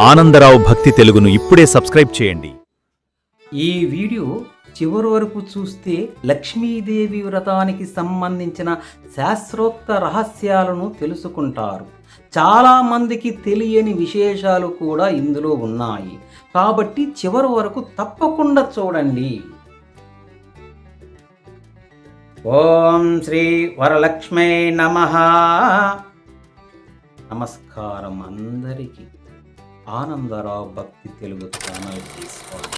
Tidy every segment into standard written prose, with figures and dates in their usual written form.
ఆనందరావు భక్తి తెలుగును ఇప్పుడే సబ్స్క్రైబ్ చేయండి. ఈ వీడియో చివరి వరకు చూస్తే లక్ష్మీదేవి వ్రతానికి సంబంధించిన శాస్త్రోక్త రహస్యాలను తెలుసుకుంటారు. చాలామందికి తెలియని విశేషాలు కూడా ఇందులో ఉన్నాయి. కాబట్టి చివరి వరకు తప్పకుండా చూడండి. ఓం శ్రీ వరలక్ష్మీ నమః. నమస్కారం అందరికీ. ఆనందరావు భక్తి తెలుగు ఛానల్ తీసుకోండి.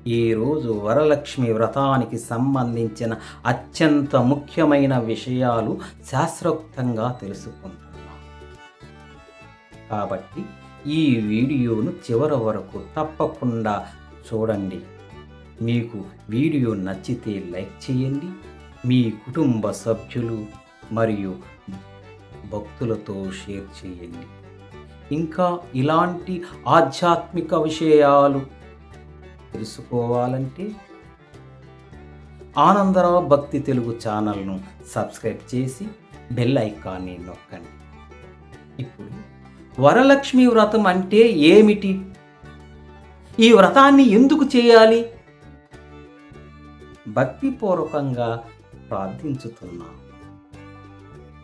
ఈరోజు వరలక్ష్మి వ్రతానికి సంబంధించిన అత్యంత ముఖ్యమైన విషయాలు శాస్త్రోక్తంగా తెలుసుకుంటున్నాం. కాబట్టి ఈ వీడియోను చివరి వరకు తప్పకుండా చూడండి. మీకు వీడియో నచ్చితే లైక్ చేయండి. మీ కుటుంబ సభ్యులు మరియు భక్తులతో షేర్ చేయండి. ఇంకా ఇలాంటి ఆధ్యాత్మిక విషయాలు తెలుసుకోవాలంటే ఆనందరావు భక్తి తెలుగు ఛానల్ను సబ్స్క్రైబ్ చేసి బెల్ ఐకాన్ని నొక్కండి. ఇప్పుడు వరలక్ష్మి వ్రతం అంటే ఏమిటి? ఈ వ్రతాన్ని ఎందుకు చేయాలి? భక్తిపూర్వకంగా ప్రార్థించుతున్నాం.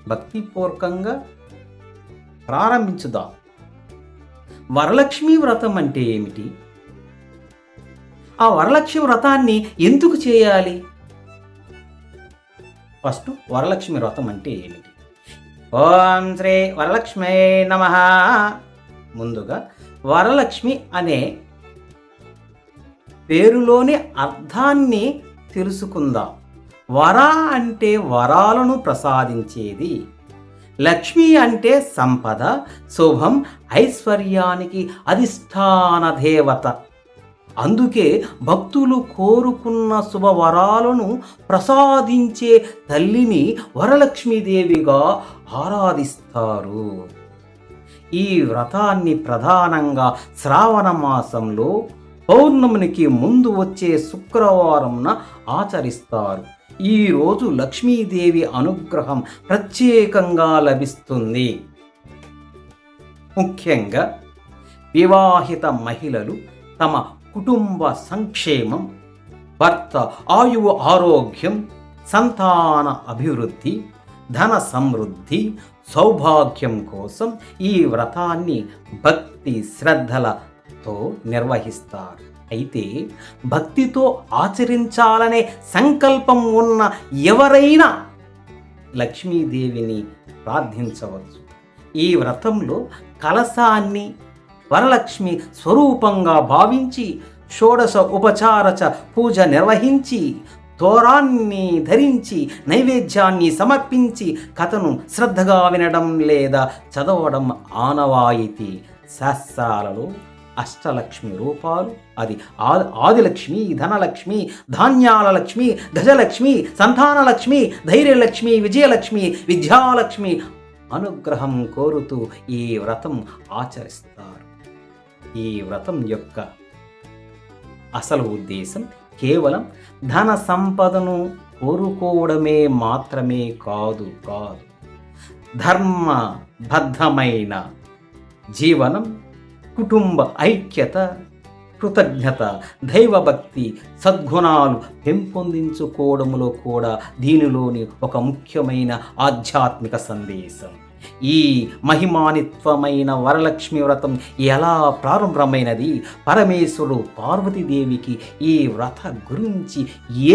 భక్తిపూర్వకంగా ప్రారంభించుదాం. వరలక్ష్మి వ్రతం అంటే ఏమిటి? ఆ వరలక్ష్మి వ్రతాన్ని ఎందుకు చేయాలి? ఫస్ట్ వరలక్ష్మి వ్రతం అంటే ఏమిటి? ఓం శ్రీ వరలక్ష్మీ నమః. ముందుగా వరలక్ష్మి అనే పేరులోని అర్థాన్ని తెలుసుకుందాం. వర అంటే వరాలను ప్రసాదించేది. లక్ష్మి అంటే సంపద, శుభం, ఐశ్వర్యానికి అధిష్టాన దేవత. అందుకే భక్తులు కోరుకున్న శుభవరాలను ప్రసాదించే తల్లిని వరలక్ష్మీదేవిగా ఆరాధిస్తారు. ఈ వ్రతాన్ని ప్రధానంగా శ్రావణ మాసంలో పౌర్ణమికి ముందు వచ్చే శుక్రవారంన ఆచరిస్తారు. ఈరోజు లక్ష్మీదేవి అనుగ్రహం ప్రత్యేకంగా లభిస్తుంది. ముఖ్యంగా వివాహిత మహిళలు తమ కుటుంబ సంక్షేమం, భర్త ఆయువు ఆరోగ్యం, సంతాన అభివృద్ధి, ధన సమృద్ధి, సౌభాగ్యం కోసం ఈ వ్రతాన్ని భక్తి శ్రద్ధలతో నిర్వహిస్తారు. అయితే భక్తితో ఆచరించాలనే సంకల్పం ఉన్న ఎవరైనా లక్ష్మీదేవిని ప్రార్థించవచ్చు. ఈ వ్రతంలో కలశాన్ని వరలక్ష్మి స్వరూపంగా భావించి షోడశ ఉపచారచ పూజ నిర్వహించి తోరాన్ని ధరించి నైవేద్యాన్ని సమర్పించి కథను శ్రద్ధగా వినడం లేదా చదవడం ఆనవాయితీ. శాస్త్రాలలో అష్టలక్ష్మి రూపాలు, అది ఆదిలక్ష్మి, ధనలక్ష్మి, ధాన్యాల లక్ష్మి, గజలక్ష్మి, సంతానలక్ష్మి, ధైర్యలక్ష్మి, విజయలక్ష్మి, విద్యాలక్ష్మి అనుగ్రహం కోరుతూ ఈ వ్రతం ఆచరిస్తారు. ఈ వ్రతం యొక్క అసలు ఉద్దేశం కేవలం ధన సంపదను కోరుకోవడమే మాత్రమే కాదు. ధర్మబద్ధమైన జీవనం, కుటుంబ ఐక్యత, కృతజ్ఞత, దైవభక్తి, సద్గుణాలు పెంపొందించుకోవడంలో కూడా దీనిలోని ఒక ముఖ్యమైన ఆధ్యాత్మిక సందేశం. ఈ మహిమానిత్వమైన వరలక్ష్మి వ్రతం ఎలా ప్రారంభమైనది? పరమేశ్వరుడు పార్వతీదేవికి ఈ వ్రత గురించి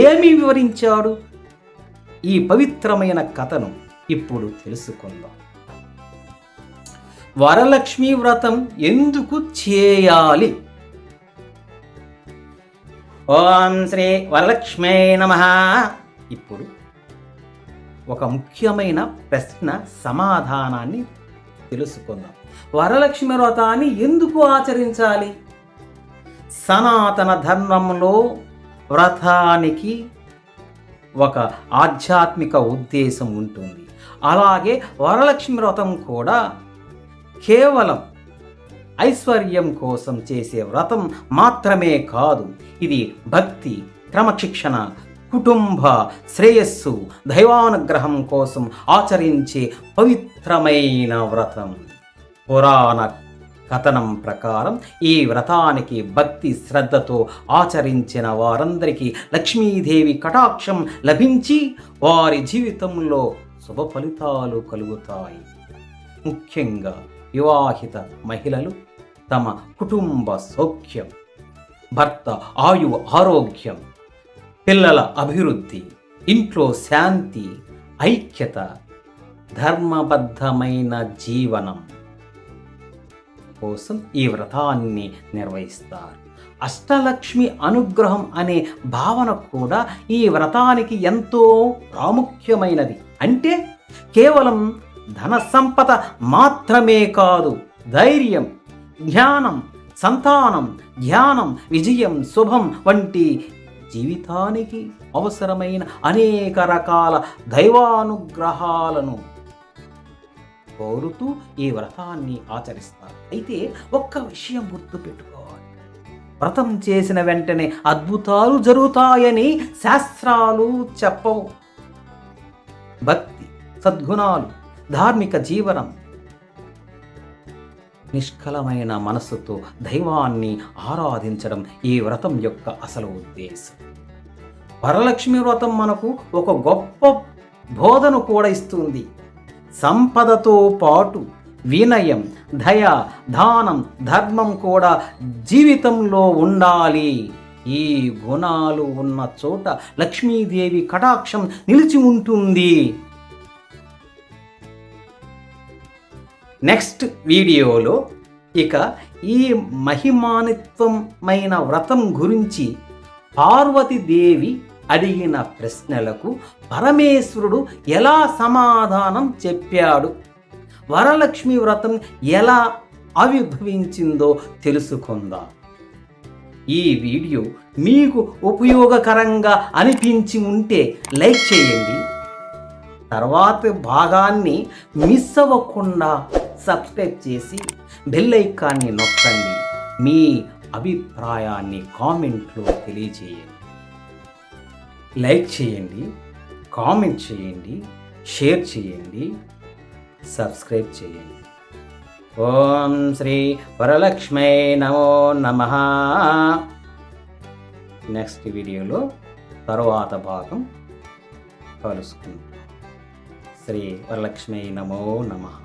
ఏమి వివరించాడు? ఈ పవిత్రమైన కథను ఇప్పుడు తెలుసుకుందాం. వరలక్ష్మి వ్రతం ఎందుకు చేయాలి? ఓం శ్రీ వరలక్ష్మీ నమః. ఇప్పుడు ఒక ముఖ్యమైన ప్రశ్న సమాధానాన్ని తెలుసుకుందాం. వరలక్ష్మి వ్రతాన్ని ఎందుకు ఆచరించాలి? సనాతన ధర్మంలో వ్రతానికి ఒక ఆధ్యాత్మిక ఉద్దేశం ఉంటుంది. అలాగే వరలక్ష్మి వ్రతం కూడా కేవలం ఐశ్వర్యం కోసం చేసే వ్రతం మాత్రమే కాదు. ఇది భక్తి, క్రమశిక్షణ, కుటుంబ శ్రేయస్సు, దైవానుగ్రహం కోసం ఆచరించే పవిత్రమైన వ్రతం. పురాణ కథనం ప్రకారం ఈ వ్రతానికి భక్తి శ్రద్ధతో ఆచరించిన వారందరికీ లక్ష్మీదేవి కటాక్షం లభించి వారి జీవితంలో శుభ ఫలితాలు కలుగుతాయి. ముఖ్యంగా వివాహిత మహిళలు తమ కుటుంబ సౌఖ్యం, భర్త ఆయు ఆరోగ్యం, పిల్లల అభివృద్ధి, ఇంట్లో శాంతి, ఐక్యత, ధర్మబద్ధమైన జీవనం కోసం ఈ వ్రతాన్ని నిర్వహిస్తారు. అష్టలక్ష్మి అనుగ్రహం అనే భావన కూడా ఈ వ్రతానికి ఎంతో ప్రాముఖ్యమైనది. అంటే కేవలం ధన సంపద మాత్రమే కాదు, ధైర్యం, జ్ఞానం, సంతానం, ధ్యానం, విజయం, శుభం వంటి జీవితానికి అవసరమైన అనేక రకాల దైవానుగ్రహాలను కోరుతూ ఈ వ్రతాన్ని ఆచరిస్తారు. అయితే ఒక్క విషయం గుర్తుపెట్టుకోవాలి, వ్రతం చేసిన వెంటనే అద్భుతాలు జరుగుతాయని శాస్త్రాలు చెప్పవు. భక్తి, సద్గుణాలు, ధార్మిక జీవనం, నిష్కలమైన మనస్సుతో దైవాన్ని ఆరాధించడం ఈ వ్రతం యొక్క అసలు ఉద్దేశం. వరలక్ష్మి వ్రతం మనకు ఒక గొప్ప బోధను కూడా ఇస్తుంది. సంపదతో పాటు వినయం, దయ, దానం, ధర్మం కూడా జీవితంలో ఉండాలి. ఈ గుణాలు ఉన్న చోట లక్ష్మీదేవి కటాక్షం నిలిచి ఉంటుంది. నెక్స్ట్ వీడియోలో ఇక ఈ మహిమాన్వితమైన వ్రతం గురించి పార్వతీదేవి అడిగిన ప్రశ్నలకు పరమేశ్వరుడు ఎలా సమాధానం చెప్పాడు, వరలక్ష్మి వ్రతం ఎలా ఆవిర్భవించిందో తెలుసుకుందాం. ఈ వీడియో మీకు ఉపయోగకరంగా అనిపించి ఉంటే లైక్ చేయండి. తర్వాత భాగాన్ని మిస్ అవ్వకుండా సబ్స్క్రైబ్ చేసి బెల్ ఐకాన్ని నొక్కండి. మీ అభిప్రాయాన్ని కామెంట్లో తెలియజేయండి. లైక్ చేయండి, కామెంట్ చేయండి, షేర్ చేయండి, సబ్స్క్రైబ్ చేయండి. ఓం శ్రీ వరలక్ష్మీ నమో నమః. నెక్స్ట్ వీడియోలో తరువాత భాగం కలుసుకుందాం. శ్రీ వరలక్ష్మీ నమో నమః.